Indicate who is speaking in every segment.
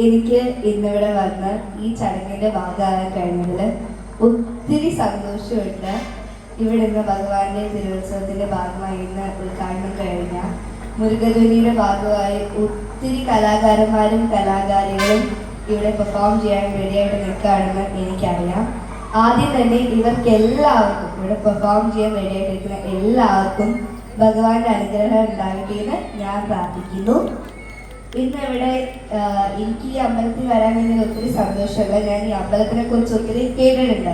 Speaker 1: എനിക്ക് ഇന്നിവിടെ വന്ന് ഈ ചടങ്ങിന്റെ ഭാഗമാകാൻ കഴിഞ്ഞതിൽ ഒത്തിരി സന്തോഷമുണ്ട്. ഇവിടെ ഇന്ന് ഭഗവാന്റെ തിരുവുത്സവത്തിന്റെ ഭാഗമായി ഇന്ന് ഉദ്ഘാടനം കഴിഞ്ഞ മുരുകധ്വനിയുടെ ഭാഗമായി ഒത്തിരി കലാകാരന്മാരും കലാകാരികളും ഇവിടെ പെർഫോം ചെയ്യാൻ റെഡിയായിട്ട് നിൽക്കുകയാണെന്ന് എനിക്കറിയാം. ആദ്യം തന്നെ ഇവർക്ക് എല്ലാവർക്കും ഇവിടെ പെർഫോം ചെയ്യാൻ റെഡിയായിട്ടിരിക്കുന്ന എല്ലാവർക്കും ഭഗവാന്റെ അനുഗ്രഹം ഉണ്ടാകട്ടെ എന്ന് ഞാൻ പ്രാർത്ഥിക്കുന്നു. ഇന്ന് ഇവിടെ എനിക്ക് ഈ അമ്പലത്തിൽ വരാൻ വേണ്ടി ഒത്തിരി സന്തോഷമുള്ള. ഞാൻ ഈ അമ്പലത്തിനെ കുറിച്ച് ഒത്തിരി കേട്ടിട്ടുണ്ട്.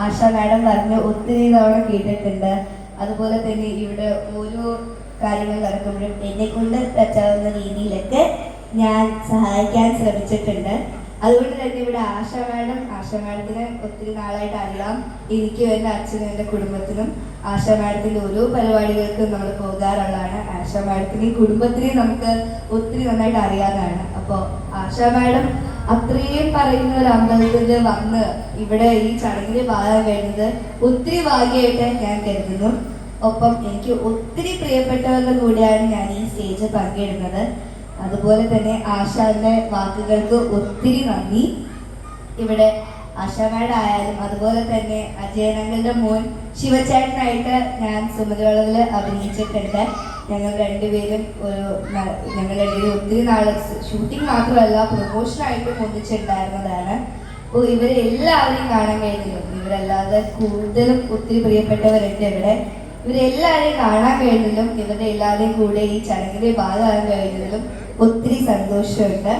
Speaker 1: ആശാ മാഡം പറഞ്ഞ് ഒത്തിരി തവണ കേട്ടിട്ടുണ്ട്. അതുപോലെ തന്നെ ഇവിടെ ഓരോ കാര്യങ്ങൾ നടക്കുമ്പോഴും എന്നെ കൊണ്ട് പറ്റാവുന്ന രീതിയിലൊക്കെ ഞാൻ സഹായിക്കാൻ ശ്രമിച്ചിട്ടുണ്ട്. അതുകൊണ്ട് തന്നെ ഇവിടെ ആശാ മാഡത്തിനെ ഒത്തിരി നാളായിട്ട് അറിയാം. എനിക്കും എൻ്റെ അച്ഛനും എൻ്റെ കുടുംബത്തിനും ആശാ മാഡത്തിൻ്റെ ഓരോ പരിപാടികൾക്കും നമ്മൾ പോകാറുള്ളതാണ്. ആശാ മാഡത്തിനെയും കുടുംബത്തിനെയും നമുക്ക് ഒത്തിരി നന്നായിട്ട് അറിയാവുന്നതാണ്. അപ്പോൾ ആശാ മാഡം അത്രയും പറയുന്ന ഒരു അമ്പലത്തിൽ വന്ന് ഇവിടെ ഈ ചടങ്ങിന് ഭാഗം വരുന്നത് ഒത്തിരി ഭാഗ്യമായിട്ട് ഞാൻ കരുതുന്നു. ഒപ്പം എനിക്ക് ഒത്തിരി പ്രിയപ്പെട്ടവരുടെ കൂടെയാണ് ഞാൻ ഈ സ്റ്റേജ് പങ്കിടുന്നത്. അതുപോലെ തന്നെ ആശാന്റെ വാക്കുകൾക്ക് ഒത്തിരി നന്ദി. ഇവിടെ ആശാ മാഡം ആയാലും അതുപോലെ തന്നെ അജയനങ്ങളുടെ മോൻ ശിവചേട്ടനായിട്ട് ഞാൻ സുമതിവളവിൽ അഭിനയിച്ചിട്ടുണ്ട്. ഞങ്ങൾ രണ്ടുപേരും ഒത്തിരി നാള് ഷൂട്ടിംഗ് മാത്രമല്ല പ്രൊമോഷനായിട്ടും ഒന്നിച്ചിട്ടുണ്ടായിരുന്നതാണ്. അപ്പോൾ ഇവരെല്ലാവരെയും കാണാൻ കഴിഞ്ഞില്ല. ഇവരല്ലാതെ കൂടുതലും ഒത്തിരി പ്രിയപ്പെട്ടവരുണ്ട് ഇവിടെ. ഇവരെല്ലാവരെയും കാണാൻ കഴിഞ്ഞതിലും ഇവരുടെ എല്ലാവരെയും കൂടെ ഈ ചടങ്ങിന്റെ ഭാഗമാകാൻ കഴിഞ്ഞതിലും ഒത്തിരി സന്തോഷമുണ്ട്.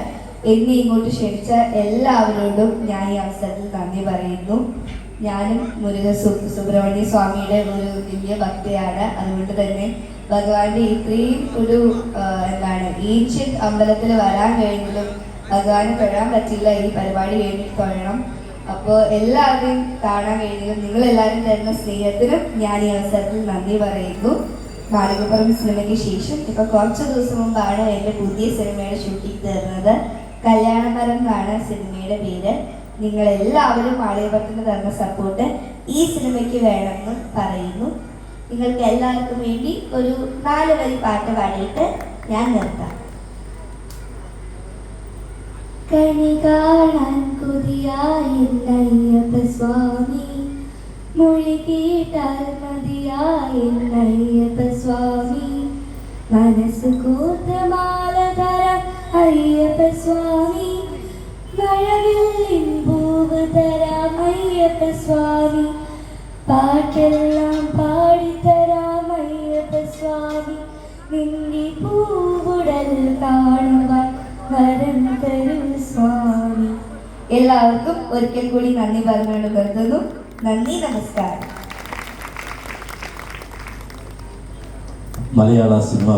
Speaker 1: എന്നെ ഇങ്ങോട്ട് ക്ഷണിച്ച എല്ലാവരോടും ഞാൻ ഈ അവസരത്തിൽ നന്ദി പറയുന്നു. ഞാനും സുബ്രഹ്മണ്യ സ്വാമിയുടെ ഒരു വലിയ ഭക്തയാണ്. അതുകൊണ്ട് തന്നെ ഭഗവാന്റെ ഇത്രയും ഒരു ഏൻഷ്യന്റ് അമ്പലത്തിൽ വരാൻ കഴിഞ്ഞതിലും ഭഗവാന് തൊഴാൻ പറ്റില്ല. ഈ പരിപാടി വേണ്ടി തൊഴണം. അപ്പോൾ എല്ലാവരെയും കാണാൻ കഴിഞ്ഞതിലും നിങ്ങളെല്ലാവരും തരുന്ന സ്നേഹത്തിനും ഞാൻ ഈ അവസരത്തിൽ നന്ദി പറയുന്നു. മാളികപ്പുറം സിനിമയ്ക്ക് ശേഷം ഇപ്പൊ കുറച്ച് ദിവസം മുമ്പാണ് എൻ്റെ പുതിയ സിനിമയുടെ ഷൂട്ടിംഗ് തീർന്നത്. കല്യാണമരം എന്നാണ് സിനിമയുടെ പേര്. നിങ്ങളെല്ലാവരും മാളികപ്പുറത്തിന് തരുന്ന സപ്പോർട്ട് ഈ സിനിമയ്ക്ക് വേണമെന്ന് പറയുന്നു. നിങ്ങൾക്ക് എല്ലാവർക്കും വേണ്ടി ഒരു 4 വരി പാട്ട് പാടിയിട്ട് ഞാൻ നിർത്താം. കണി കാണാൻ കൊതിയായില്ലയ്യപ്പ സ്വാമി, മൊഴി കേട്ടാൽ മതിയായില്ലയ്യപ്പ സ്വാമി, മനസ്സ് കൂർത്തമാല തരാം അയ്യപ്പ സ്വാമി, മഴവില്ലിൻ പൂവ് തരാം അയ്യപ്പ സ്വാമി, പാട്ടെല്ലാം പാടിത്തരാം അയ്യപ്പ സ്വാമി, നിന്റെ പൂവുടൽ കാണുവാൻ വരം തരൂ സ്വാമി. എല്ലാവർക്കും ഒരിക്കൽ കൂടി നന്ദി പറഞ്ഞുകൊണ്ട് കരുതുന്നു. നന്ദി, നമസ്കാരം.
Speaker 2: മലയാള സിനിമ